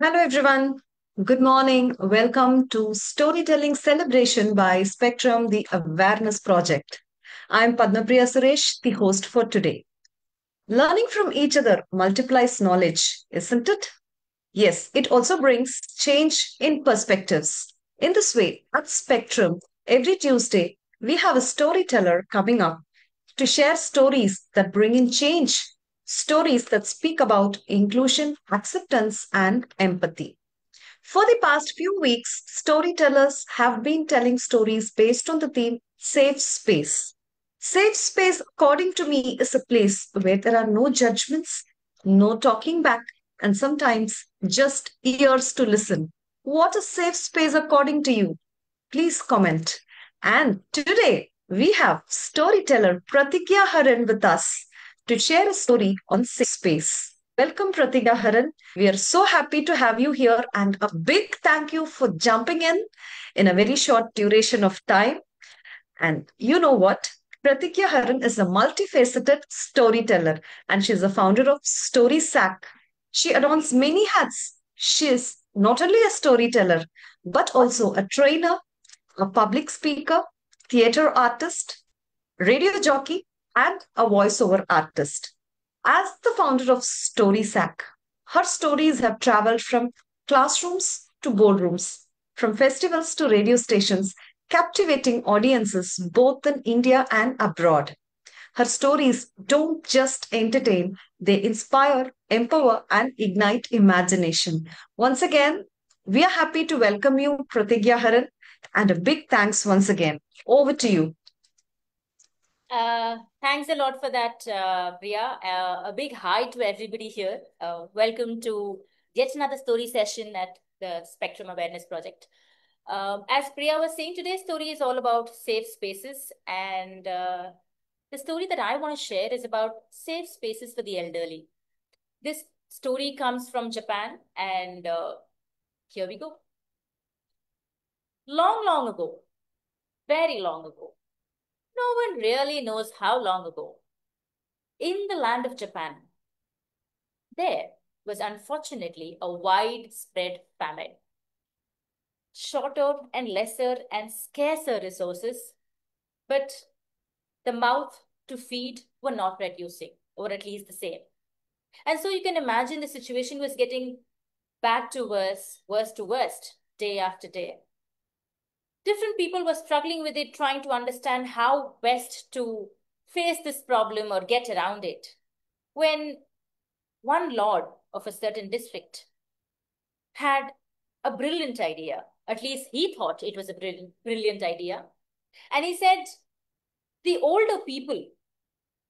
Hello, everyone. Good morning. Welcome to Storytelling Celebration by Spectrum, the Awareness Project. I'm Padmapriya Suresh, the host for today. Learning from each other multiplies knowledge, isn't it? Yes, it also brings change in perspectives. In this way, at Spectrum, every Tuesday, we have a storyteller coming up to share stories that bring in change, stories that speak about inclusion, acceptance, and empathy. For the past few weeks, storytellers have been telling stories based on the theme Safe Space. Safe space, according to me, is a place where there are no judgments, no talking back, and sometimes just ears to listen. What is safe space according to you? Please comment. And today we have storyteller Pratigya Haran with us to share a story on safe space. Welcome, Pratigya Haran. We are so happy to have you here, and a big thank you for jumping in a very short duration of time. And you know what? Pratigya Haran is a multifaceted storyteller, and she's the founder of Story Sack. She adorns many hats. She is not only a storyteller, but also a trainer, a public speaker, theater artist, radio jockey, and a voiceover artist. As the founder of StorySack, her stories have traveled from classrooms to boardrooms, from festivals to radio stations, captivating audiences both in India and abroad. Her stories don't just entertain, they inspire, empower, and ignite imagination. Once again, we are happy to welcome you, Pratigya Haran, and a big thanks once again. Over to you. Thanks a lot for that, Priya. A big hi to everybody here. Welcome to yet another story session at the Spectrum Awareness Project. As Priya was saying, today's story is all about safe spaces. And the story that I want to share is about safe spaces for the elderly. This story comes from Japan, and here we go. Long, long ago, very long ago, no one really knows how long ago, in the land of Japan, there was unfortunately a widespread famine. Shorter and lesser and scarcer resources, but the mouth to feed were not reducing, or at least the same. And so you can imagine the situation was getting bad to worse, worse to worst, day after day. Different people were struggling with it, trying to understand how best to face this problem or get around it. When one lord of a certain district had a brilliant idea. At least he thought it was a brilliant idea. And he said, the older people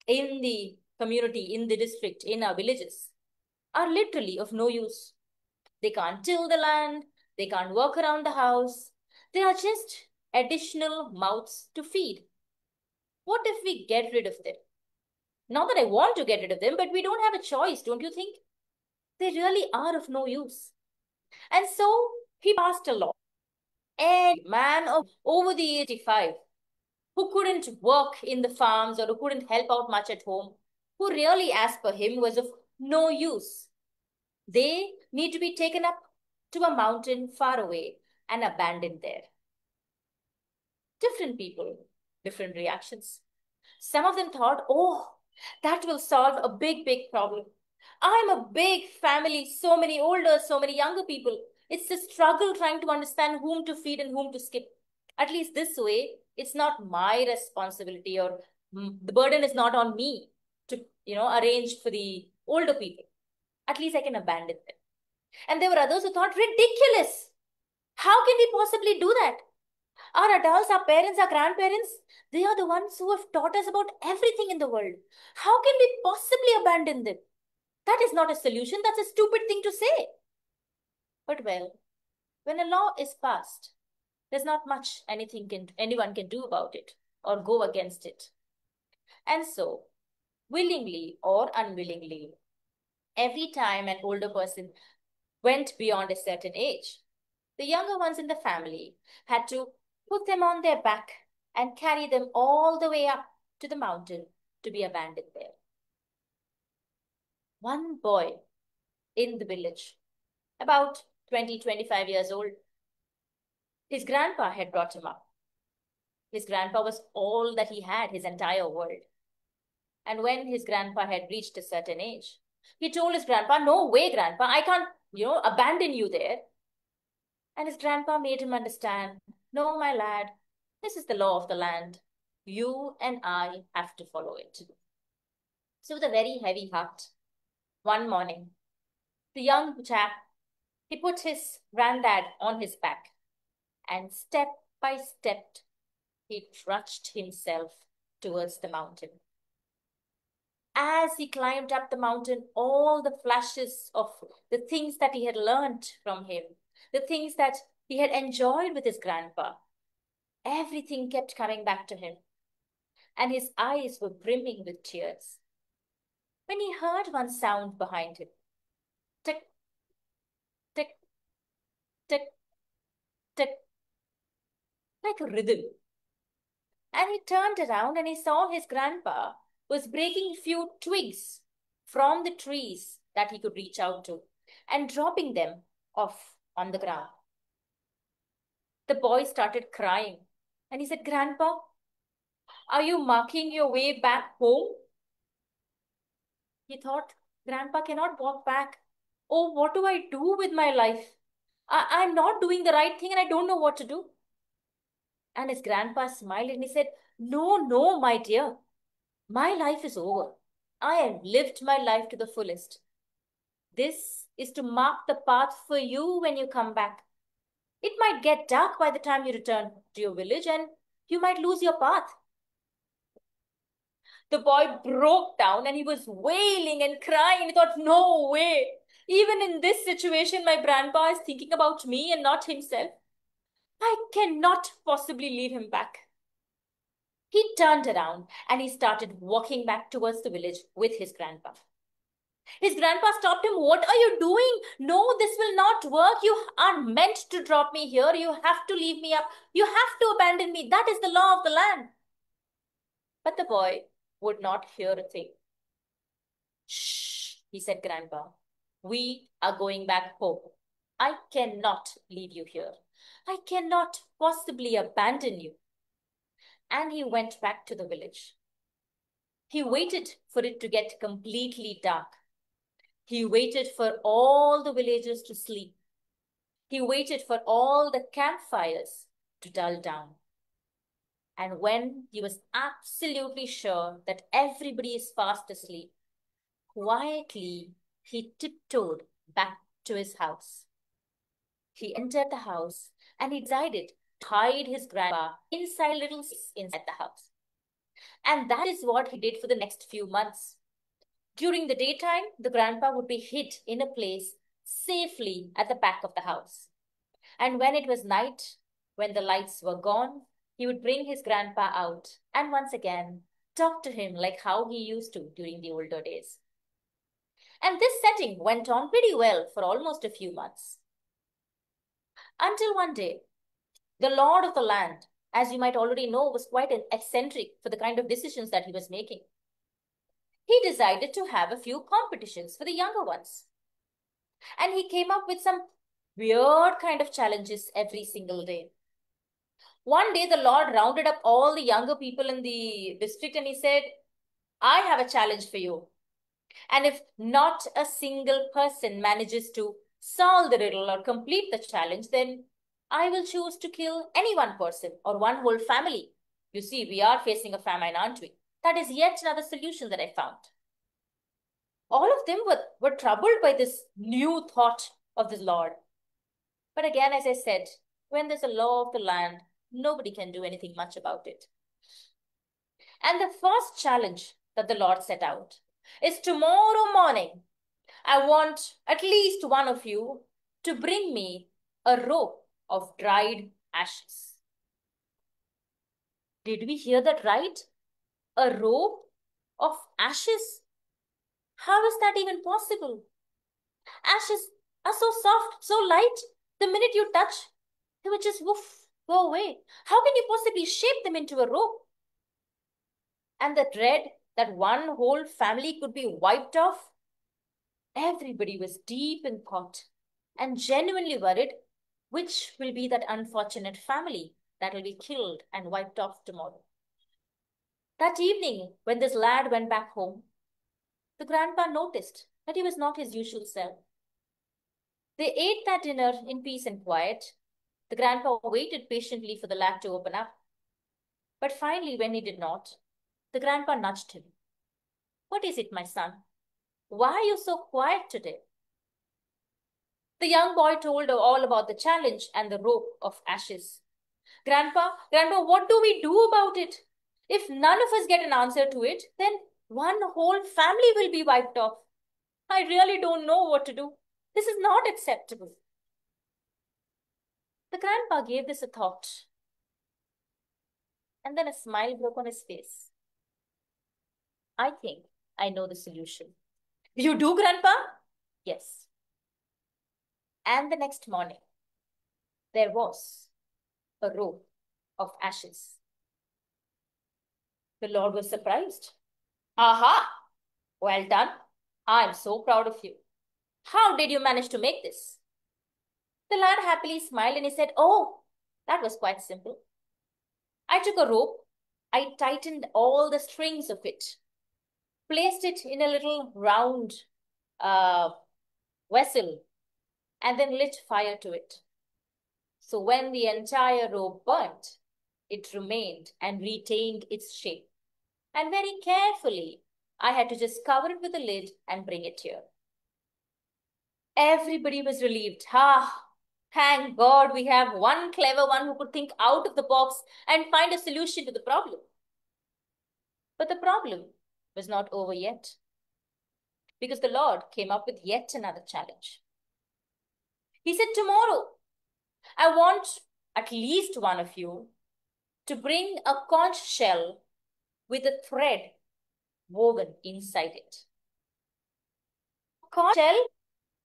in the community, in the district, in our villages, are literally of no use. They can't till the land, they can't work around the house. They are just additional mouths to feed. What if we get rid of them? Not that I want to get rid of them, but we don't have a choice, don't you think? They really are of no use. And so he passed a law. And man of over the 85 who couldn't work in the farms or who couldn't help out much at home, who really, as per him, was of no use. They need to be taken up to a mountain far away and abandoned there. Different people, different reactions. Some of them thought, oh, that will solve a big, big problem. I'm a big family, so many older, so many younger people. It's a struggle trying to understand whom to feed and whom to skip. At least this way, it's not my responsibility, or the burden is not on me to, arrange for the older people. At least I can abandon them. And there were others who thought, ridiculous. How can we possibly do that? Our adults, our parents, our grandparents, they are the ones who have taught us about everything in the world. How can we possibly abandon them? That is not a solution. That's a stupid thing to say. But well, when a law is passed, there's not much anyone can do about it or go against it. And so, willingly or unwillingly, every time an older person went beyond a certain age, the younger ones in the family had to put them on their back and carry them all the way up to the mountain to be abandoned there. One boy in the village about 20, 25 years old. His grandpa had brought him up. His grandpa was all that he had, his entire world. And when his grandpa had reached a certain age, he told his grandpa, "No way, grandpa, I can't, abandon you there." And his grandpa made him understand, "No, my lad, this is the law of the land. You and I have to follow it." So with a very heavy heart, one morning, the young chap, he put his granddad on his back and step by step, he trudged himself towards the mountain. As he climbed up the mountain, all the flashes of the things that he had learned from him, the things that he had enjoyed with his grandpa, everything kept coming back to him, and his eyes were brimming with tears. When he heard one sound behind him, tick, tick, tick, tick, like a rhythm. And he turned around and he saw his grandpa was breaking few twigs from the trees that he could reach out to and dropping them off on the ground. The boy started crying and he said, "Grandpa, are you marking your way back home?" He thought, "Grandpa cannot walk back. Oh, what do I do with my life? I'm not doing the right thing and I don't know what to do." And his grandpa smiled and he said, "No, no, my dear. My life is over. I have lived my life to the fullest. This is to mark the path for you when you come back. It might get dark by the time you return to your village and you might lose your path." The boy broke down and he was wailing and crying. He thought, "No way. Even in this situation, my grandpa is thinking about me and not himself. I cannot possibly leave him back." He turned around and he started walking back towards the village with his grandpa. His grandpa stopped him. "What are you doing? No, this will not work. You are meant to drop me here. You have to leave me up. You have to abandon me. That is the law of the land." But the boy would not hear a thing. "Shh," he said, "Grandpa. We are going back home. I cannot leave you here. I cannot possibly abandon you." And he went back to the village. He waited for it to get completely dark. He waited for all the villagers to sleep. He waited for all the campfires to dull down. And when he was absolutely sure that everybody is fast asleep, quietly he tiptoed back to his house. He entered the house and he decided to hide his grandpa inside little inside the house. And that is what he did for the next few months. During the daytime, the grandpa would be hid in a place safely at the back of the house. And when it was night, when the lights were gone, he would bring his grandpa out and once again talk to him like how he used to during the older days. And this setting went on pretty well for almost a few months. Until one day, the lord of the land, as you might already know, was quite eccentric for the kind of decisions that he was making. He decided to have a few competitions for the younger ones. And he came up with some weird kind of challenges every single day. One day, the Lord rounded up all the younger people in the district and he said, "I have a challenge for you. And if not a single person manages to solve the riddle or complete the challenge, then I will choose to kill any one person or one whole family." You see, we are facing a famine, aren't we? That is yet another solution that I found. All of them were troubled by this new thought of the Lord. But again, as I said, when there's a law of the land, nobody can do anything much about it. And the first challenge that the Lord set out is tomorrow morning, I want at least one of you to bring me a rope of dried ashes. Did we hear that right? A rope of ashes? How is that even possible? Ashes are so soft, so light. The minute you touch, they would just woof, go away. How can you possibly shape them into a rope? And the dread that one whole family could be wiped off? Everybody was deep in thought and genuinely worried which will be that unfortunate family that will be killed and wiped off tomorrow. That evening, when this lad went back home, the grandpa noticed that he was not his usual self. They ate that dinner in peace and quiet. The grandpa waited patiently for the lad to open up. But finally, when he did not, the grandpa nudged him. "What is it, my son? Why are you so quiet today?" The young boy told all about the challenge and the rope of ashes. Grandpa, what do we do about it? If none of us get an answer to it, then one whole family will be wiped off. I really don't know what to do. This is not acceptable. The grandpa gave this a thought, and then a smile broke on his face. "I think I know the solution." "You do, Grandpa?" "Yes." And the next morning, there was a row of ashes. The Lord was surprised. "Aha! Well done. I'm so proud of you. How did you manage to make this?" The lad happily smiled and he said, "Oh, that was quite simple. I took a rope, I tightened all the strings of it, placed it in a little round uh, vessel, and then lit fire to it. So when the entire rope burnt, it remained and retained its shape. And very carefully, I had to just cover it with a lid and bring it here." Everybody was relieved. Thank God we have one clever one who could think out of the box and find a solution to the problem. But the problem was not over yet, because the Lord came up with yet another challenge. He said, "Tomorrow, I want at least one of you to bring a conch shell with a thread woven inside it." Conch shell,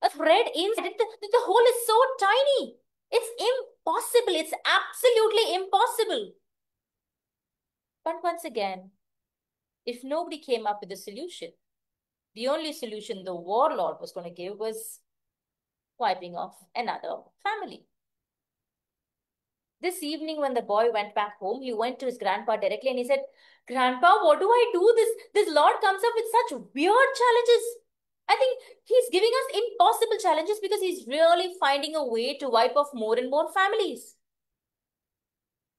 a thread inside it. The hole is so tiny. It's impossible. It's absolutely impossible. But once again, if nobody came up with a solution, the only solution the warlord was going to give was wiping off another family. This evening, when the boy went back home, he went to his grandpa directly and he said, "Grandpa, what do I do? This Lord comes up with such weird challenges. I think he's giving us impossible challenges because he's really finding a way to wipe off more and more families."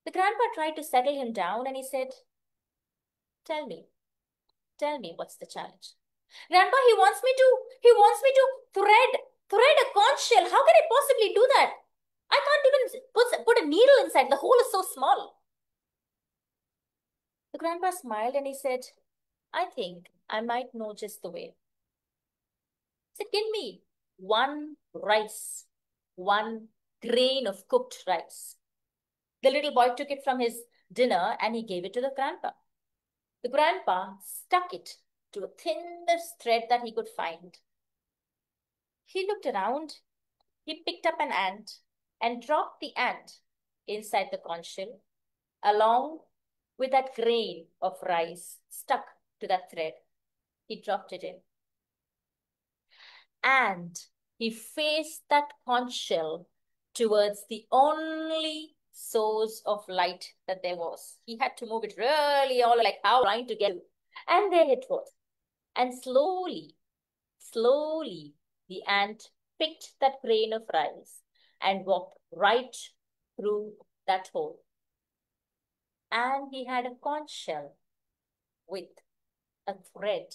The grandpa tried to settle him down and he said, Tell me what's the challenge?" "Grandpa, he wants me to thread a conch shell. How can I possibly do that? I can't even put a needle inside. The hole is so small." The grandpa smiled and he said, "I think I might know just the way." He said, "Give me one grain of cooked rice." The little boy took it from his dinner and he gave it to the grandpa. The grandpa stuck it to a thinnest thread that he could find. He looked around, he picked up an ant and dropped the ant inside the conch shell, along with that grain of rice stuck to that thread. He dropped it in. And he faced that conch shell towards the only source of light that there was. He had to move it really all like how trying to get to. And there it was. And slowly, the ant picked that grain of rice and walked right through that hole. And he had a conch shell with a thread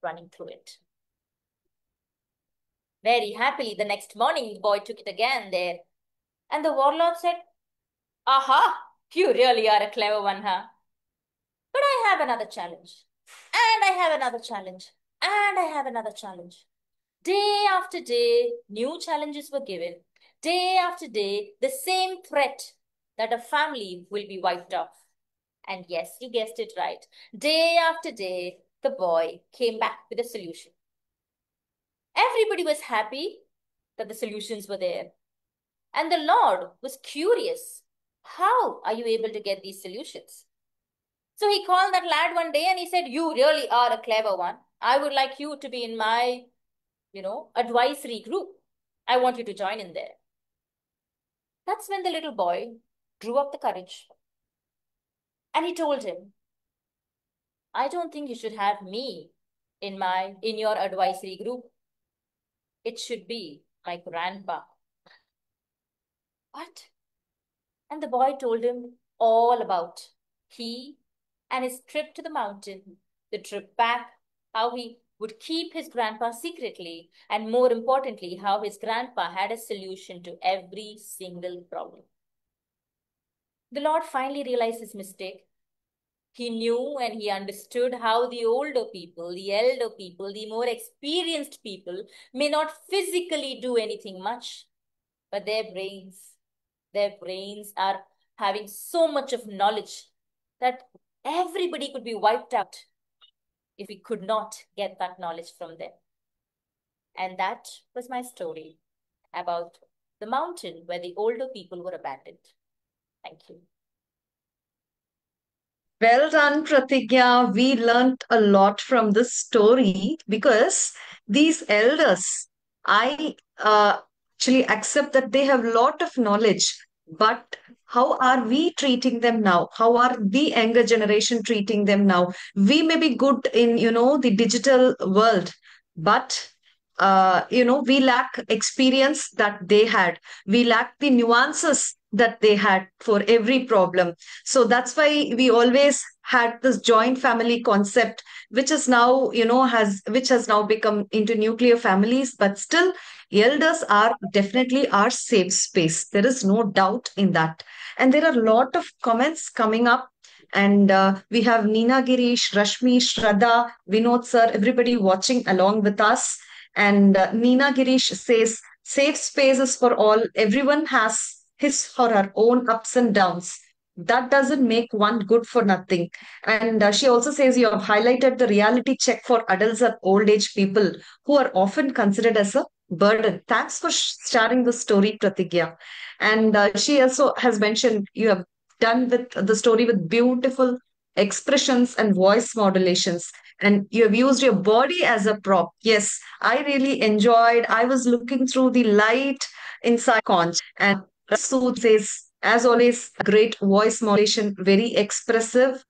running through it. Very happily, the next morning, the boy took it again there. And the warlord said, "Aha, you really are a clever one, huh? But I have another challenge. And I have another challenge. And I have another challenge." Day after day, new challenges were given. Day after day, the same threat that a family will be wiped off. And yes, you guessed it right. Day after day, the boy came back with a solution. Everybody was happy that the solutions were there. And the Lord was curious. How are you able to get these solutions? So he called that lad one day and he said, "You really are a clever one. I would like you to be in my, advisory group." I want you to join in there. That's when the little boy drew up the courage and he told him, I don't think you should have me in your advisory group. It should be my grandpa. What? And the boy told him all about he and his trip to the mountain, the trip back, how he would keep his grandpa secretly, and more importantly, how his grandpa had a solution to every single problem. The Lord finally realized his mistake. He knew and he understood how the older people, the elder people, the more experienced people may not physically do anything much, but their brains are having so much of knowledge that everybody could be wiped out if we could not get that knowledge from them. And that was my story about the mountain where the older people were abandoned. Thank you. Well done, Pratigya. We learnt a lot from this story because these elders, I actually accept that they have a lot of knowledge, but how are we treating them now? How are the younger generation treating them now? We may be good in, the digital world, but we lack experience that they had. We lack the nuances that they had for every problem. So that's why we always had this joint family concept, which is now, which has now become into nuclear families, but still elders are definitely our safe space. There is no doubt in that. And there are a lot of comments coming up. And we have Neena Girish, Rashmi, Shraddha, Vinod sir, everybody watching along with us. And Neena Girish says, safe spaces for all. Everyone has his or her own ups and downs. That doesn't make one good for nothing. And she also says you have highlighted the reality check for adults and old age people who are often considered as a burden. Thanks for sharing the story, Pratigya. And she also has mentioned you have done with the story with beautiful expressions and voice modulations. And you have used your body as a prop. Yes, I really enjoyed. I was looking through the light inside conch, and Sue says, as always, great voice modulation, very expressive.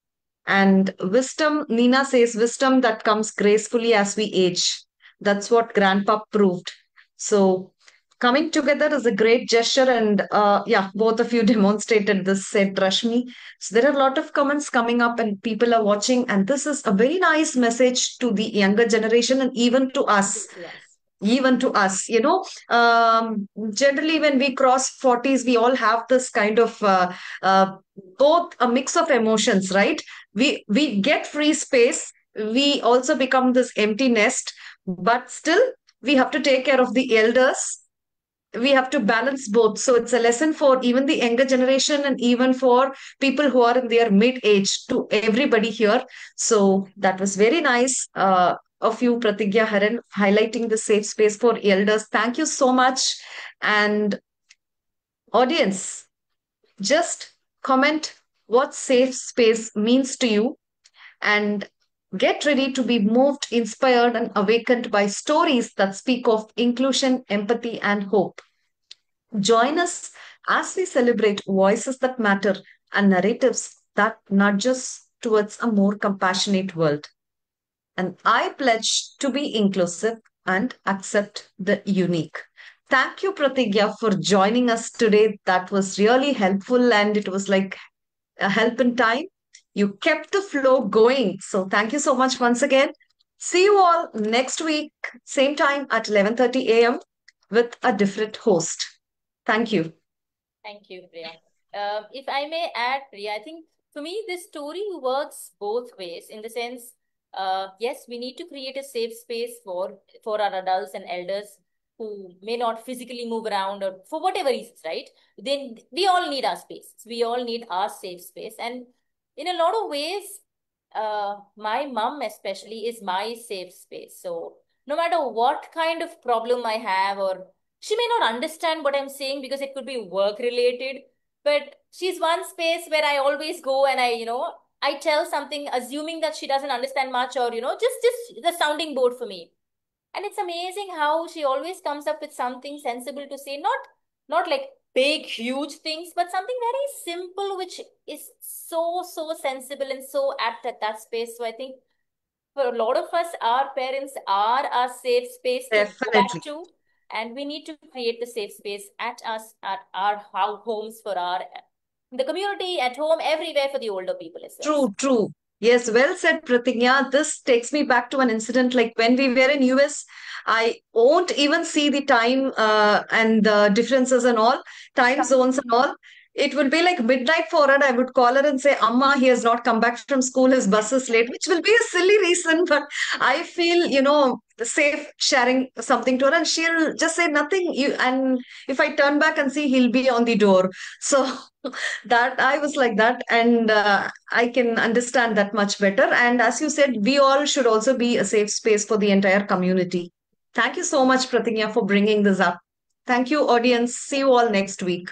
And wisdom, Nina says, wisdom that comes gracefully as we age. That's what Grandpa proved. So, coming together is a great gesture. And yeah, both of you demonstrated this, said Rashmi. So, there are a lot of comments coming up, and people are watching. And this is a very nice message to the younger generation and even to us. Yes. Even to us, generally when we cross 40s, we all have this kind of both a mix of emotions, right? We get free space, we also become this empty nest, but still we have to take care of the elders, we have to balance both. So it's a lesson for even the younger generation and even for people who are in their mid age, to everybody here. So that was very nice of you, Pratigya Haran, highlighting the safe space for elders. Thank you so much. And audience, just comment what safe space means to you, and get ready to be moved, inspired, and awakened by stories that speak of inclusion, empathy, and hope. Join us as we celebrate voices that matter and narratives that nudge us towards a more compassionate world. And I pledge to be inclusive and accept the unique. Thank you, Pratigya, for joining us today. That was really helpful, and it was like a help in time. You kept the flow going. So thank you so much once again. See you all next week, same time at 11:30 a.m. with a different host. Thank you. Thank you, Priya. If I may add, Priya, I think for me, this story works both ways in the sense, yes, we need to create a safe space for our adults and elders who may not physically move around or for whatever reasons, right? Then we all need our space. We all need our safe space. And in a lot of ways, my mom especially is my safe space. So no matter what kind of problem I have, or she may not understand what I'm saying because it could be work related, but she's one space where I always go and I tell something assuming that she doesn't understand much, or just the sounding board for me. And it's amazing how she always comes up with something sensible to say, not like big, huge things, but something very simple, which is so sensible and so apt at that space. So I think for a lot of us, our parents are our safe space to go back Definitely. to, and we need to create the safe space at us, at our homes, for our in the community, at home, everywhere for the older people as well. True, true. Yes, well said, Pratigya. This takes me back to an incident like when we were in US. I won't even see the time and the differences and all, time zones and all. It will be like midnight for her. I would call her and say, Amma, he has not come back from school. His bus is late, which will be a silly reason, but I feel, safe sharing something to her, and she'll just say nothing. And if I turn back and see, he'll be on the door. So that I was like that, and I can understand that much better. And as you said, we all should also be a safe space for the entire community. Thank you so much, Pratigya, for bringing this up. Thank you, audience. See you all next week.